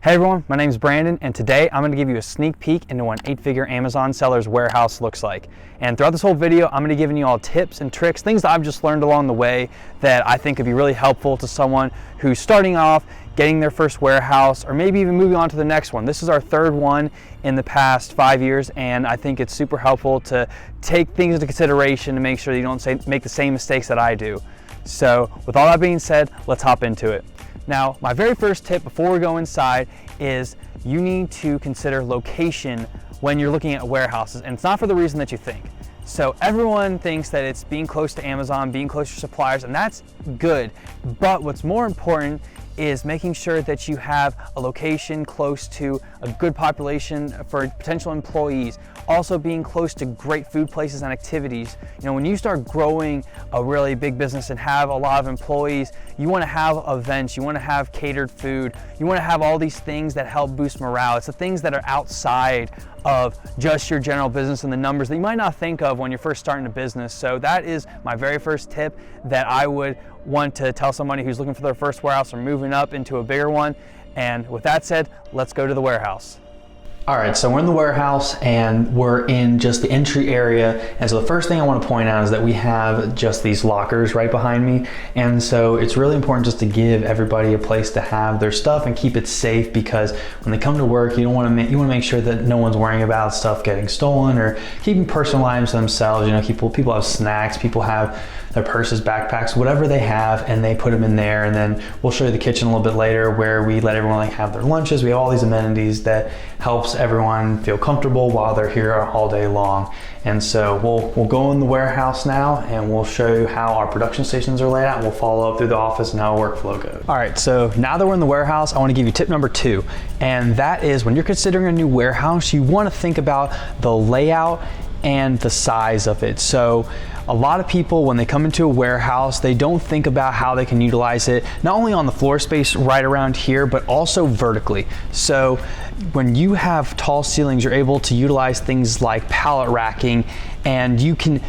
Hey everyone, my name is Brandon, and today I'm going to give you a sneak peek into what an 8-figure Amazon seller's warehouse looks like. And throughout this whole video, I'm going to be giving you all tips and tricks, things that I've just learned along the way that I think could be really helpful to someone who's starting off, getting their first warehouse, or maybe even moving on to the next one. This is our third one in the past 5 years, and I think it's super helpful to take things into consideration to make sure that you don't make the same mistakes that I do. So with all that being said, let's hop into it. Now, my very first tip before we go inside is you need to consider location when you're looking at warehouses, and it's not for the reason that you think. So everyone thinks that it's being close to Amazon, being close to suppliers, and that's good. But what's more important is making sure that you have a location close to a good population for potential employees. Also being close to great food places and activities. You know, when you start growing a really big business and have a lot of employees, you want to have events, you want to have catered food, you want to have all these things that help boost morale. It's the things that are outside of just your general business and the numbers that you might not think of when you're first starting a business. So that is my very first tip that I would want to tell somebody who's looking for their first warehouse or moving up into a bigger one. And with that said, let's go to the warehouse. All right, so we're in the warehouse and we're in just the entry area. And so the first thing I want to point out is that we have just these lockers right behind me. And so it's really important just to give everybody a place to have their stuff and keep it safe, because when they come to work, you want to make sure that no one's worrying about stuff getting stolen or keeping personal items to themselves. You know, people have snacks, people have their purses, backpacks, whatever they have, and they put them in there. And then we'll show you the kitchen a little bit later where we let everyone have their lunches. We have all these amenities that helps everyone feel comfortable while they're here all day long. And so we'll go in the warehouse now and we'll show you how our production stations are laid out. We'll follow up through the office and how our workflow goes. All right, so now that we're in the warehouse, I want to give you tip number 2. And that is, when you're considering a new warehouse, you want to think about the layout and the size of it. So a lot of people, when they come into a warehouse, they don't think about how they can utilize it, not only on the floor space right around here, but also vertically. So when you have tall ceilings, you're able to utilize things like pallet racking, and you can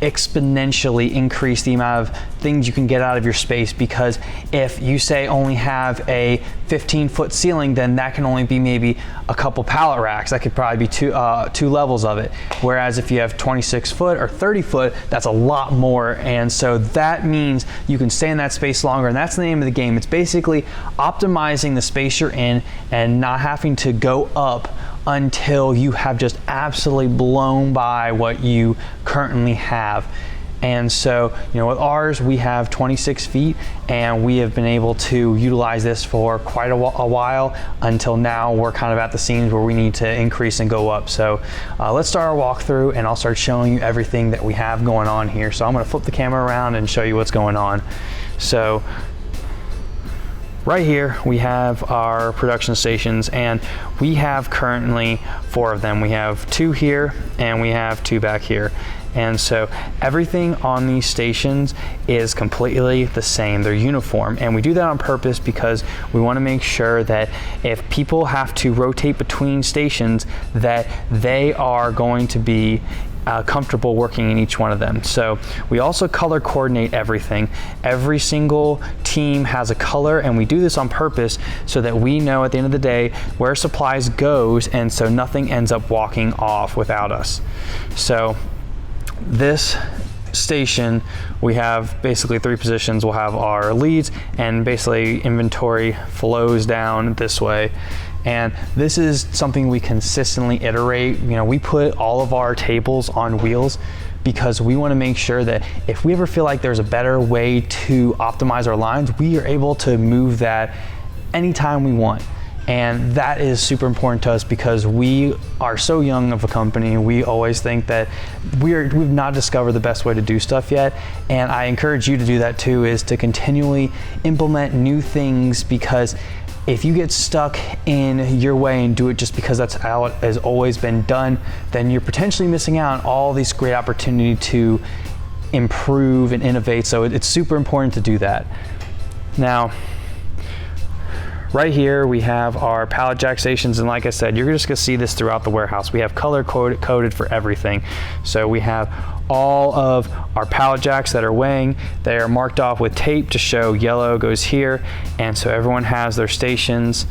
exponentially increase the amount of things you can get out of your space, because if you say only have a 15-foot ceiling, then that can only be maybe a couple pallet racks. That could probably be two levels of it. Whereas if you have 26 foot or 30 foot, that's a lot more. And so that means you can stay in that space longer, and that's the name of the game. It's basically optimizing the space you're in and not having to go up until you have just absolutely blown by what you currently have. And so, you know, with ours, we have 26 feet, and we have been able to utilize this for quite a while until now. We're kind of at the seams where we need to increase and go up. So let's start our walkthrough, and I'll start showing you everything that we have going on here. So I'm going to flip the camera around and show you what's going on. So right here we have our production stations, and we have currently 4 of them. We have 2 here and we have 2 back here. And so everything on these stations is completely the same. They're uniform, and we do that on purpose because we want to make sure that if people have to rotate between stations, that they are going to be comfortable working in each one of them. So we also color coordinate everything. Every single team has a color, and we do this on purpose so that we know at the end of the day where supplies goes, and so nothing ends up walking off without us. So this station, we have basically 3 positions. We'll have our leads, and basically inventory flows down this way. And this is something we consistently iterate. You know, we put all of our tables on wheels because we want to make sure that if we ever feel like there's a better way to optimize our lines, we are able to move that anytime we want. And that is super important to us because we are so young of a company. We always think that we've not discovered the best way to do stuff yet. And I encourage you to do that too, is to continually implement new things, because if you get stuck in your way and do it just because that's how it has always been done, then you're potentially missing out on all these great opportunity to improve and innovate. So it's super important to do that. Now, right here we have our pallet jack stations, and like I said, you're just gonna see this throughout the warehouse. We have color coded for everything. So we have all of our pallet jacks that are weighing. They are marked off with tape to show yellow goes here, and so everyone has their stations.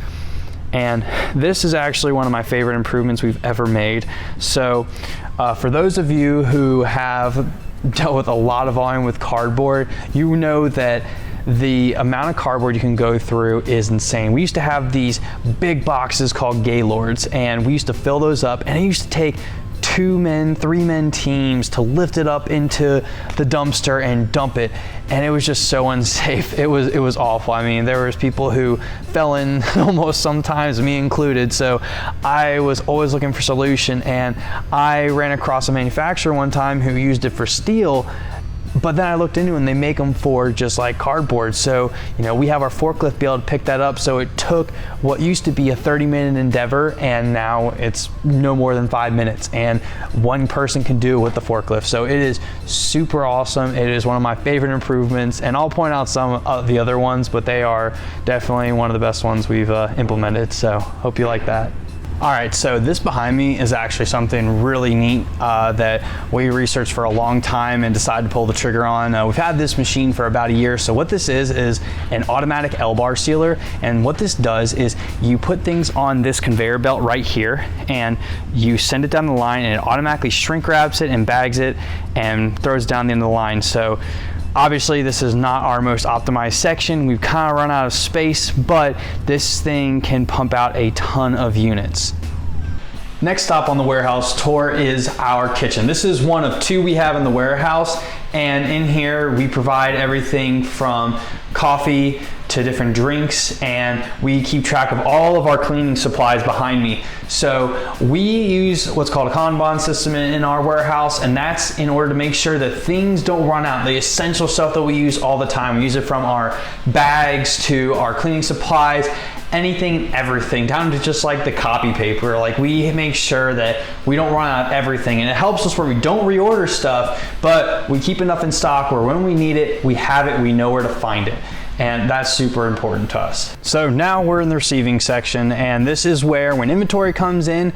And this is actually one of my favorite improvements we've ever made. So for those of you who have dealt with a lot of volume with cardboard, you know that the amount of cardboard you can go through is insane. We used to have these big boxes called Gaylords, and we used to fill those up, and it used to take 2-man, 3-man teams to lift it up into the dumpster and dump it, and it was just so unsafe. It was awful. I mean, there was people who fell in almost sometimes, me included. So I was always looking for a solution, and I ran across a manufacturer one time who used it for steel. But then I looked into it and they make them for just like cardboard. So, you know, we have our forklift be able to pick that up. So it took what used to be a 30-minute endeavor, and now it's no more than 5 minutes. And one person can do it with the forklift. So it is super awesome. It is one of my favorite improvements. And I'll point out some of the other ones, but they are definitely one of the best ones we've implemented. So hope you like that. All right, so this behind me is actually something really neat that we researched for a long time and decided to pull the trigger on. We've had this machine for about a year. So what this is an automatic L-bar sealer. And what this does is you put things on this conveyor belt right here, and you send it down the line, and it automatically shrink wraps it and bags it and throws it down the end of the line. So obviously, this is not our most optimized section. We've kind of run out of space, but this thing can pump out a ton of units. Next stop on the warehouse tour is our kitchen. This is one of 2 we have in the warehouse, and in here we provide everything from coffee to different drinks, and we keep track of all of our cleaning supplies behind me. So we use what's called a Kanban system in our warehouse, and that's in order to make sure that things don't run out. The essential stuff that we use all the time. We use it from our bags to our cleaning supplies, anything, everything, down to just like the copy paper. Like, we make sure that we don't run out of everything, and it helps us where we don't reorder stuff, but we keep enough in stock where when we need it, we have it, we know where to find it. And that's super important to us. So now we're in the receiving section, and this is where when inventory comes in,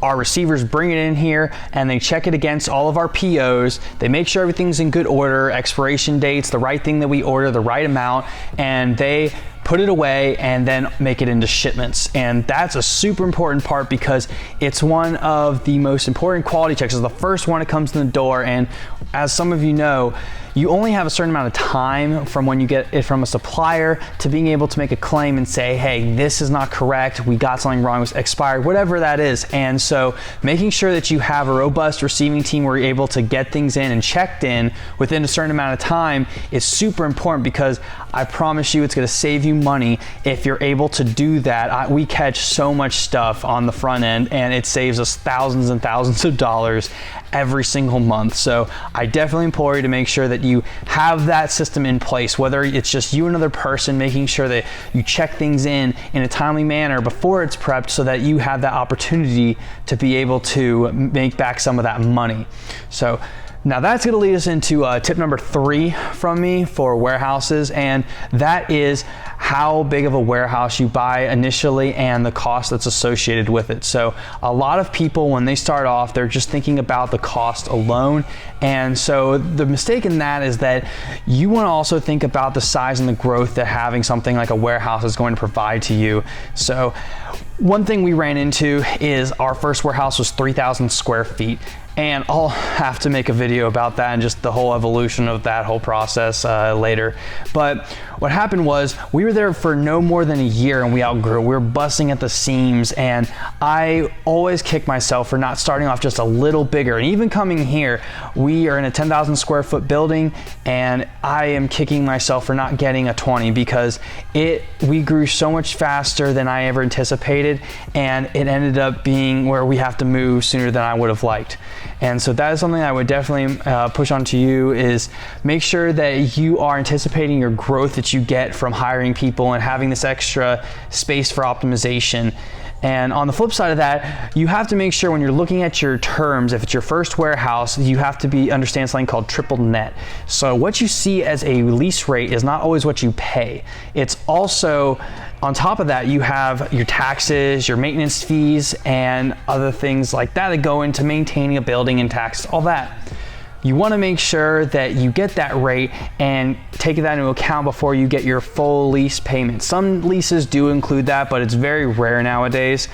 our receivers bring it in here and they check it against all of our POs. They make sure everything's in good order, expiration dates, the right thing that we order, the right amount, and they put it away and then make it into shipments. And that's a super important part because it's one of the most important quality checks. It's the first one that comes in the door, and as some of you know, you only have a certain amount of time from when you get it from a supplier to being able to make a claim and say, hey, this is not correct, we got something wrong, it's expired, whatever that is. And so making sure that you have a robust receiving team where you're able to get things in and checked in within a certain amount of time is super important, because I promise you it's going to save you money if you're able to do that. We catch so much stuff on the front end, and it saves us thousands and thousands of dollars every single month. So I definitely implore you to make sure that you have that system in place, whether it's just you and another person, making sure that you check things in a timely manner before it's prepped, so that you have that opportunity to be able to make back some of that money. So now that's going to lead us into tip number 3 from me for warehouses, and that is how big of a warehouse you buy initially and the cost that's associated with it. So a lot of people, when they start off, they're just thinking about the cost alone. And so the mistake in that is that you want to also think about the size and the growth that having something like a warehouse is going to provide to you. So one thing we ran into is our first warehouse was 3,000 square feet. And I'll have to make a video about that and just the whole evolution of that whole process later. But what happened was we were there for no more than a year and we outgrew. We were busting at the seams, and I always kick myself for not starting off just a little bigger. And even coming here, we are in a 10,000 square foot building, and I am kicking myself for not getting a 20 because we grew so much faster than I ever anticipated, and it ended up being where we have to move sooner than I would have liked. And so that is something I would definitely push on to you, is make sure that you are anticipating your growth that you get from hiring people and having this extra space for optimization. And on the flip side of that, you have to make sure when you're looking at your terms, if it's your first warehouse, you have to understand something called triple net. So what you see as a lease rate is not always what you pay. It's also, on top of that, you have your taxes, your maintenance fees, and other things like that that go into maintaining a building and taxes, all that. you want to make sure that you get that rate and take that into account before you get your full lease payment. Some leases do include that, but it's very rare nowadays.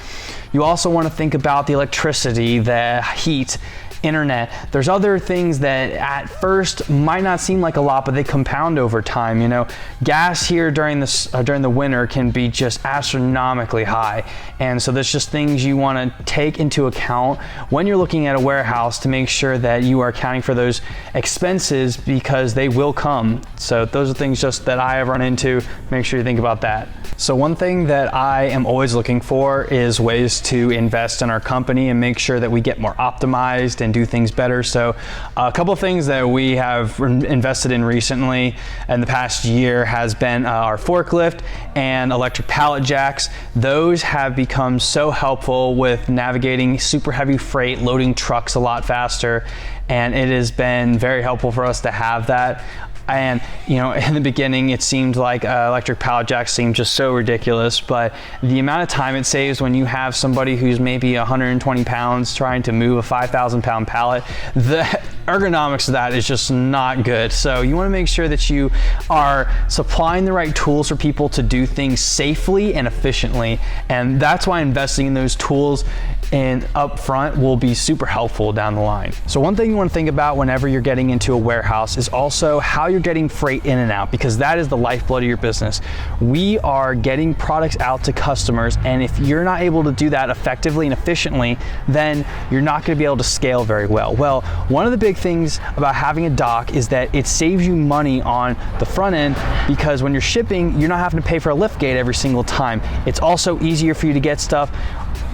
You also want to think about the electricity, the heat, internet. There's other things that at first might not seem like a lot, but they compound over time. You know, gas here during the winter can be just astronomically high, and so there's just things you want to take into account when you're looking at a warehouse to make sure that you are accounting for those expenses, because they will come. So those are things just that I have run into. Make sure you think about that. So one thing that I am always looking for is ways to invest in our company and make sure that we get more optimized and do things better. So a couple of things that we have invested in recently in the past year has been our forklift and electric pallet jacks. Those have become so helpful with navigating super heavy freight, loading trucks a lot faster, and it has been very helpful for us to have that. And you know, in the beginning it seemed like electric pallet jacks seemed just so ridiculous, but the amount of time it saves when you have somebody who's maybe 120 pounds trying to move a 5,000 pound pallet, the ergonomics of that is just not good. So you want to make sure that you are supplying the right tools for people to do things safely and efficiently, and that's why investing in those tools and up front will be super helpful down the line. So one thing you want to think about whenever you're getting into a warehouse is also how you're getting freight in and out, because that is the lifeblood of your business. We are getting products out to customers, and if you're not able to do that effectively and efficiently, then you're not going to be able to scale very well. Well, one of the big things about having a dock is that it saves you money on the front end, because when you're shipping, you're not having to pay for a lift gate every single time. It's also easier for you to get stuff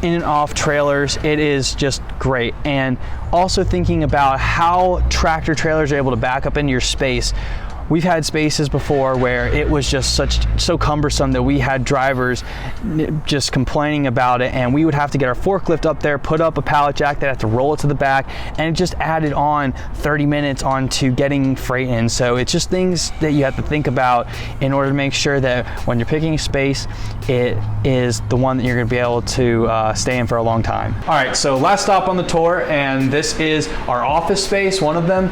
in and off trailers. It is just great. And also thinking about how tractor trailers are able to back up into your space. We've had spaces before where it was just so cumbersome that we had drivers just complaining about it, and we would have to get our forklift up there, put up a pallet jack, they'd have to roll it to the back, and it just added on 30 minutes onto getting freight in. So it's just things that you have to think about in order to make sure that when you're picking a space, it is the one that you're going to be able to stay in for a long time. All right, so last stop on the tour, and this is our office space, one of them.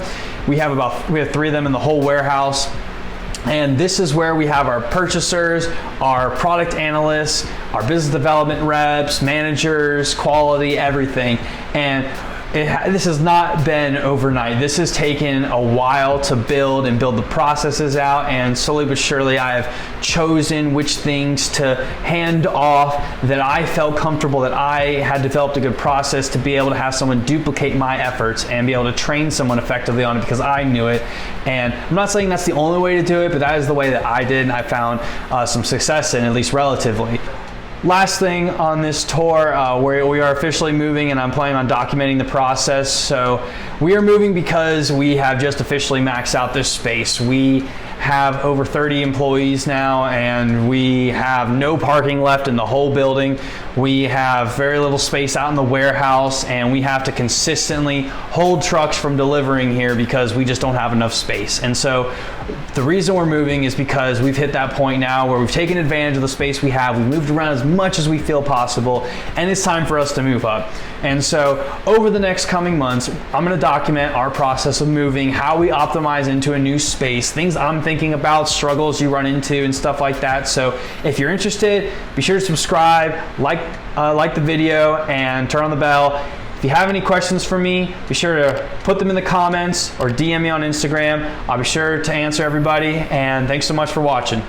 We have 3 of them in the whole warehouse. And this is where we have our purchasers, our product analysts, our business development reps, managers, quality, everything. And this has not been overnight. This has taken a while to build the processes out, and slowly but surely I have chosen which things to hand off that I felt comfortable that I had developed a good process to be able to have someone duplicate my efforts and be able to train someone effectively on it, because I knew it. And I'm not saying that's the only way to do it, but that is the way that I did, and I found some success in, at least relatively. Last thing on this tour, we are officially moving, and I'm planning on documenting the process. So we are moving because we have just officially maxed out this space. We have over 30 employees now, and we have no parking left in the whole building. We have very little space out in the warehouse, and we have to consistently hold trucks from delivering here because we just don't have enough space. And so the reason we're moving is because we've hit that point now where we've taken advantage of the space we have. We've moved around as much as we feel possible, and it's time for us to move up. And so over the next coming months, I'm going to document our process of moving, how we optimize into a new space, things I'm thinking about, struggles you run into, and stuff like that. So if you're interested, be sure to subscribe, like the video, and turn on the bell. If you have any questions for me, be sure to put them in the comments or DM me on Instagram. I'll be sure to answer everybody, and thanks so much for watching.